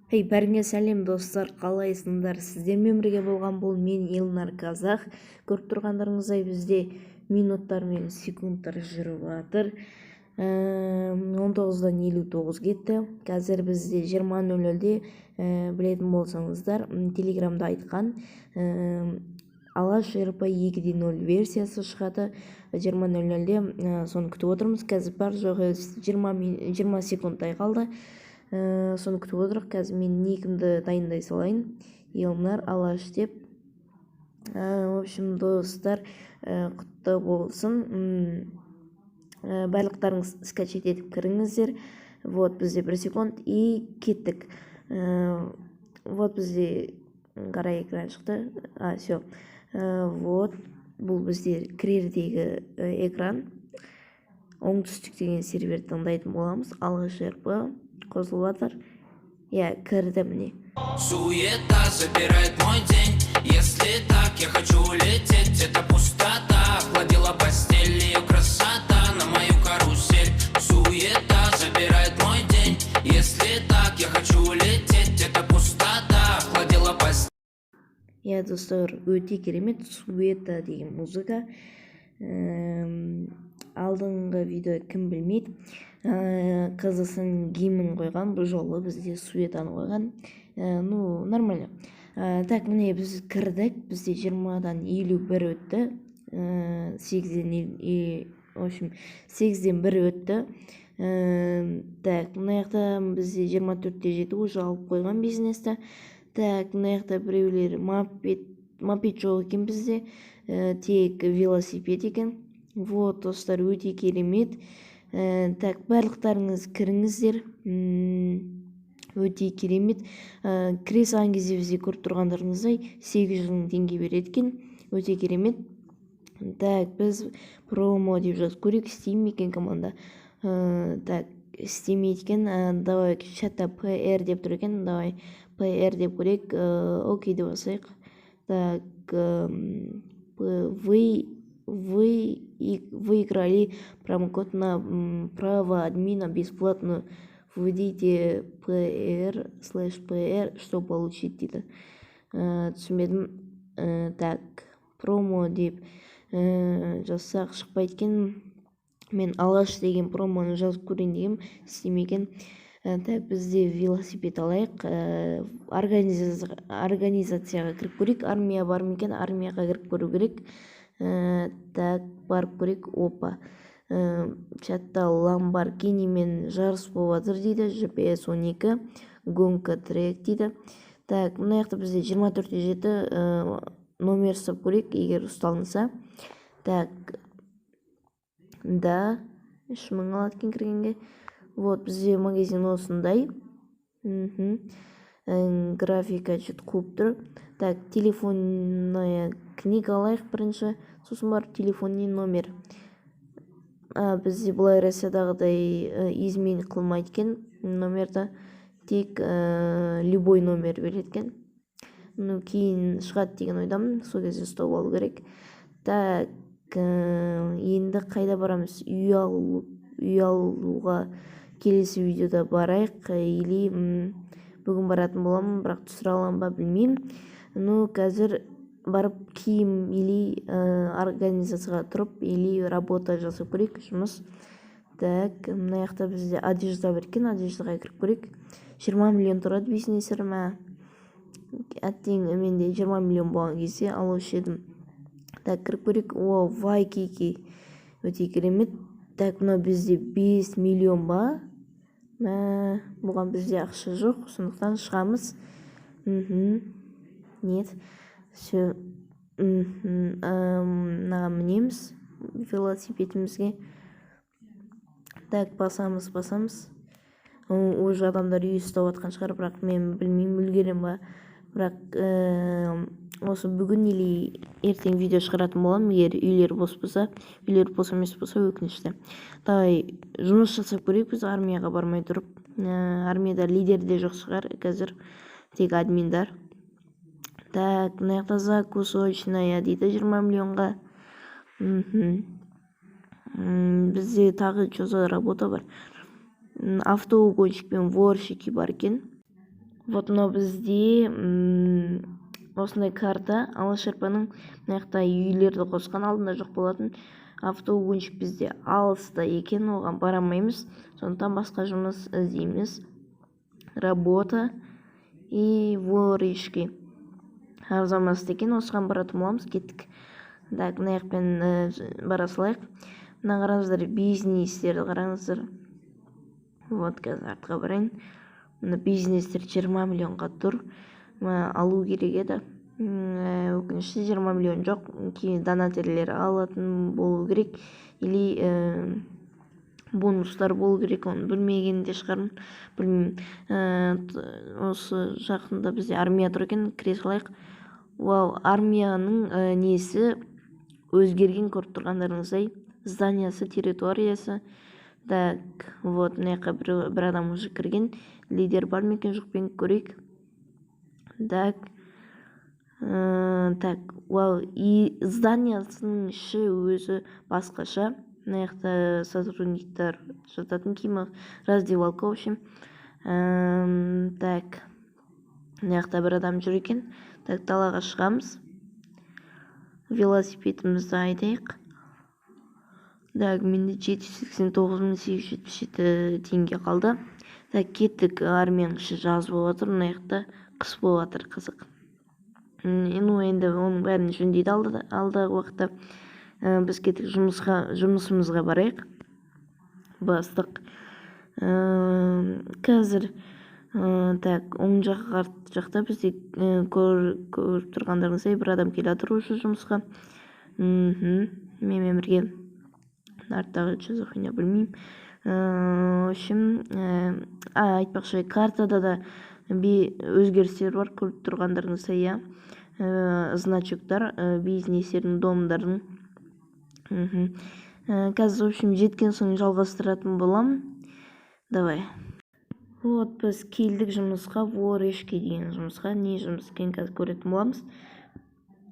Бәріңе сәлем достар, қалайсыңдар? Сіздермен бірге болған бұл мен Елнар Казах. Көріп тұрғандарыңыздай бізде минуттар мен секундтар жүріп жатыр. 19-дан 59 кетті. Қазір бізде 20:00-де білетін болсаңыздар, телеграмда айтқан Алаш РП 2.0 версиясы шығады. 20:00-де соны күтіп отырмыз. Қазір бар жоғы 20 секундтай қалды. Соны күтіп отырық. Қазір мен никімді дайындай салайын. Елнар Алаш деп. В общем, достар, құтты болсын. Барлықтарыңыз скачать етіп кіріңіздер. Вот бізде 1 секунд и кеттік. Вот бізде қара экран шықты. Все. Вот бұл бізде кірердегі экран. Оңтүстік деген серверді таңдайтын боламыз. Алаш РП қосылып жатыр. Кірді міне. Суета забирает мой день. Если так, я хочу улететь. Это пустота охладила постель. Ее красота на мою карусель. Суета забирает мой день. Если так, я хочу улететь. Это пустота охладила постель. Достар, өте керемет. Суета деген музыка. Алдыңғы видео кім білмейді. Қазақстан гимнін қойған, бұл жолы бізде суетаны қойған. Нормально. Так, міне біз кірдік. Бізде 20-дан 51 өтті. 8-ден 1 өтті. Так, мына жақта бізде 24-те жеті уже алып қойған бизнесті. Так, мына жақта біреулер мопед жоқ екен бізде. Тек велосипед екен. Вот, достар, өте керемет. Так, барлықтарыңыз кіріңіздер. Өте керемет. Кіре салған кезде бізде көріп тұрғандарыңыздай 800 теңге береді екен. Өте керемет. Так, біз промо деп жазып көрейік. Істейме екен команда. Так, істемейді екен. Давай чатта PR деп тұр екен. Давай PR деп көрейік. Окей деп басайық. Так, вы выиграли промокод на право админа бесплатно. Введите PR/PR, что получить дейді. Түсінбедім. Так, промо деп жазсақ шықпайды екен. Мен Алаш деген промоны жазып көрейін дегем, істемеген. Так, бізде велосипед алайық. Организацияға кіріп көрейік. Армия бар ма екен? Армияға кіріп көру керек. Так, барып көрейік. Опа. Чатта Lamborghiniмен жарыс болып жатыр дейді. GPS 12 гонка трек дейді. Так, мына жақта бізде 24-те жеті номер ұстап көрейік, егер ұсталынса. Так, да, 3000 алады екен кіргенге. Вот, бізде магазин осындай. Графика жүт қуып тұр. Так, телефонная книга алайық бірінші. Сосын бар телефонный номер. Бізде бұлай Россиядағыдай измен қылмайды екен номерді. Тек любой номер береді екен. Кейін шығады деген ойдамын. Сол кезде ұстап алу керек. Так, енді қайда барамыз? Үй алуға келесі видеода барайық. Или бүгін баратын боламын, бірақ түсіре аламын ба білмеймін. Қазір барып киім или организацияға тұрып, или работа жасап көрейік, жұмыс. Так, мына жақта бізде одежда бар екен, одеждаға кіріп көрейік. 20 миллион тұрады бизнесер ма? Әттең менде 20 миллион болған кезде алушы едім. Так, кіріп көрейік. Вайкики өте керемет. Так, мына бізде 5 миллион ба? Бұған бізде ақша жоқ, сондықтан шығамыз. Нет. Все. Мына мінеміз велосипедімізге. Так, басамыз. Уже адамдар үй ұстап атқан шығар, бірақ мен білмеймін, үлгерем ба. Бірақ осы бүгін или ертең видео шығаратын болам, егер үйлер бос болса. Үйлер бос емес болса өкінішті. Давай жұмыс жасап көрейік біз армияға бармай тұрып. Армияда лидер де жоқ шығар қазір, тек админдар. Так, мына жақта закусочная дейді 20 миллионға. Бізде тағы что за работа бар? Автоугонщик пен ворщики бар екен. Вот мынау бізде осындай карта Алаш Шерпаның мына жақта үйлерді қосқан, алдында жоқ болатын. Автоугонщик бізде алыста екен, оған бара алмаймыз, сондықтан басқа жұмыс іздейміз. Работа и воришки арзанбас екен, осыған баратын боламыз. Кеттік. Так, мына жақпен бара салайық. Мына қараңыздар, бизнестерді қараңыздар. Вот, қазір артқа барайын. Мына бизнестер 20 миллионға тұр. Алу керек еді. Өкінішті 20 миллион жоқ. Кейін донатерлер алатын болу керек. Или бонустар болу керек. Оны білмегенде шығармын. Білмеймін. Осы жақында бізде армия тұр екен. Кіре салайық. Вау, армияның несі өзгерген, көріп тұрғандарыңыздай. Зданиясы, территориясы. Так, вот, мына жаққа бір адам уже кірген. Лидер бар ма екен, жоқ пен көрейік. Так, вау, и зданиясының іші өзі басқаша. Мына жақта сотрудниктар жататын киімі, раздевалка, в общем. Так, мына жақта бір адам жүр екен. Так, далаға шығамыз. Велосипедімізді айдайық. Так, менде 789.877 теңге қалды. Так, кеттік. Армияның іші жаз болып жатыр, мына жақта қыс болып жатыр, қызық. Енді оның бәрін жөндейді алдағы уақытта. Біз кеттік, жұмысымызға барайық. Бастық. Қазір так, оң жақта бізде көріп тұрғандарыңыздай бір адам келе жатыр уже жұмысқа. Менімен бірге. Арттағы что за хуйня, білмеймін. В общем, айтпақшы, картада да өзгерістер бар, көріп тұрғандарыңыздай, иә. Значоктар, бизнестердің, домдардың. Қазір, в общем, жеткен соң жалғастыратын болам. Давай. Вот, біз келдік жұмысқа, воришки деген жұмысқа. Не жұмыс екен қазір көретін боламыз.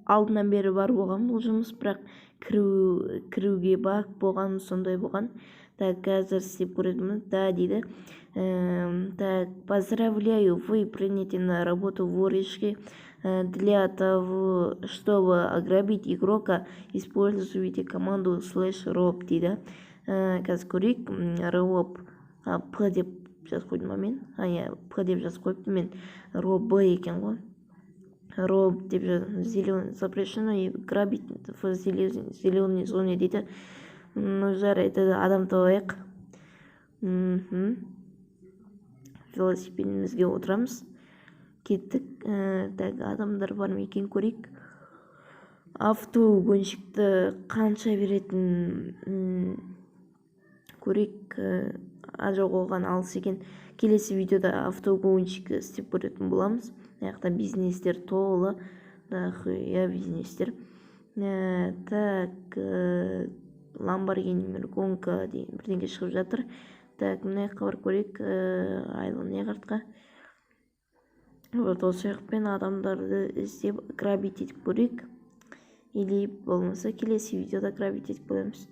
Алдынан бері бар болған бұл жұмыс, бірақ кіруге бак болған, сондай болған. Так, қазір істеп көретінмін. Да, дейді. Так, поздравляю, вы приняты на работу воришки. Для того, чтобы ограбить игрока, используйте команду /rob, дейді. Қазір көрейік. Rob, P деп жазып қойдым ма мен? P деп жазып қойыпты мен. Rob екен ғой. Rob деп жазып, запрещено грабить в зеленой зоне, дейді. Ну, жарайды, адам табайық. Велосипедімізге отырамыз. Кеттік. Так, адамдар бар ма екен, көрейік. Автоугонщикті қанша беретін көрейік. Жоқ, оған алыс екен. Келесі видеода автоугонщик істеп көретін боламыз. Аяқта бизнестер толы. Нахуя бизнестер. Так, Lamborghini Mergonka деген бірдеңке шығып жатыр. Так, мына жаққа бар көрейік. Айлы не қартқа. Вот, осы жақпен адамдарды іздеп грабить етіп көрейік. Или болмаса келесі видеода грабить етіп көреміз.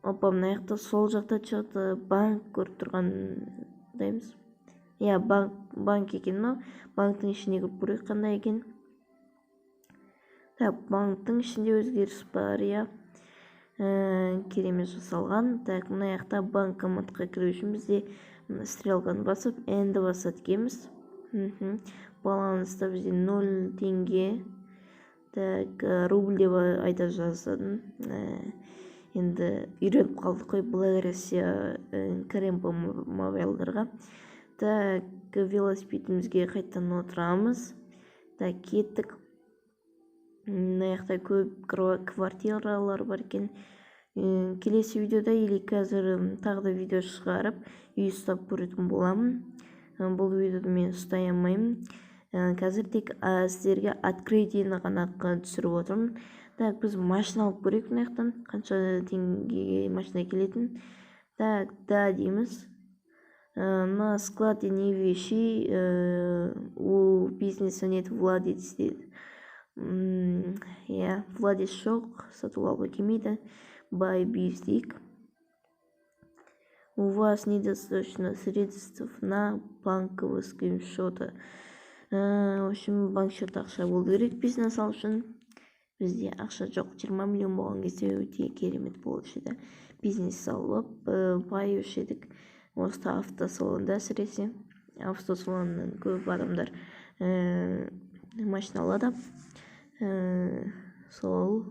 Опа, мына жақта сол жақта что-то банк көріп тұрғандаймыз. Я, банк екен ма? Банктың ішіне көріп көрейік қандай екен. Так, банктың ішінде өзгеріс бар, я. Керемет жасалған. Так, мына жақта банкоматқа кіру үшін бізде стрелканы басып, энді басады екенбіз. Баланста бізде 0 теңге. Так, рубль деп айта жаздадым. Енді үйреніп қалдық қой, благодаря кірем по мобайлдарға. Так, велосипедімізге қайтадан отырамыз. Так, кеттік. Мына жақта көп квартиралар бар екен. Келесі видеода или қазір тағы да видео шығарып, үй ұстап көретін боламын. Бұл видеода мен ұстай алмаймын. Қазір тек сіздерге открытиені ғана түсіріп отырмын. Так, біз машина алып көрейік мына жақтан. Қанша теңгеге машина келетін. Так, да дейміз. На складе не вещи, у бизнеса нет владельца дейді. Владелец жоқ, сатып алуға келмейді. Buy biz дейік. у вас недостаточно средств на банковском счете. В общем, банк счет акча болу керек бизнес алып үчүн. Бизде акча жок. 20 миллион болгон кезде өтө керемет болчу да. Бизнес салып, байып едик. Осы автосалонда әсіресе. Автосалоннан көп адамдар машина алады. Сол.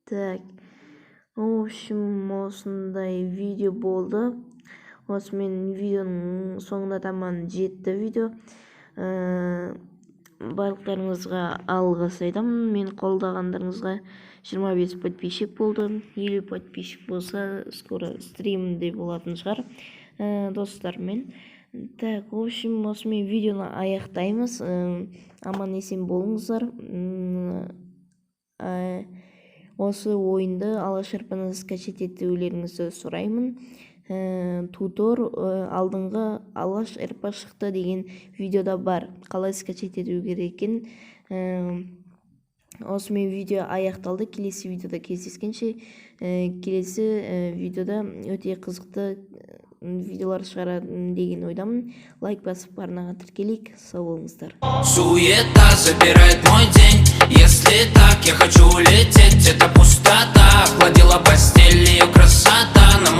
Так. В общем, осындай видео болды. Осы мен видеонун соңуна таман жетті видео. Барлықтарыңызға алғыс айтамын. Мен қолдағандарыңызға 25 подписчик болды. 50 подписчик болса, скоро стримде болатын шығар достармен. Так, в общем, осымен видеоны аяқтаймыз. Аман есен болыңыздар. Осы ойынды алғашарпаны скачать етулеріңізді сұраймын. Тутор алдыңғы алғаш РП шықты деген видеода бар. Қалай скачать ету керек екен. Осымен видео аяқталды. Келесі видеода кездескенше, келесі видеода өте қызықты видеолар шығаратын деген ойдамын. Лайк басып барнаға тіркелейік. Сау болыңыздар. Суета забирает мой день. Если так, я хочу улететь. Это пустота охладила постель, ее красота на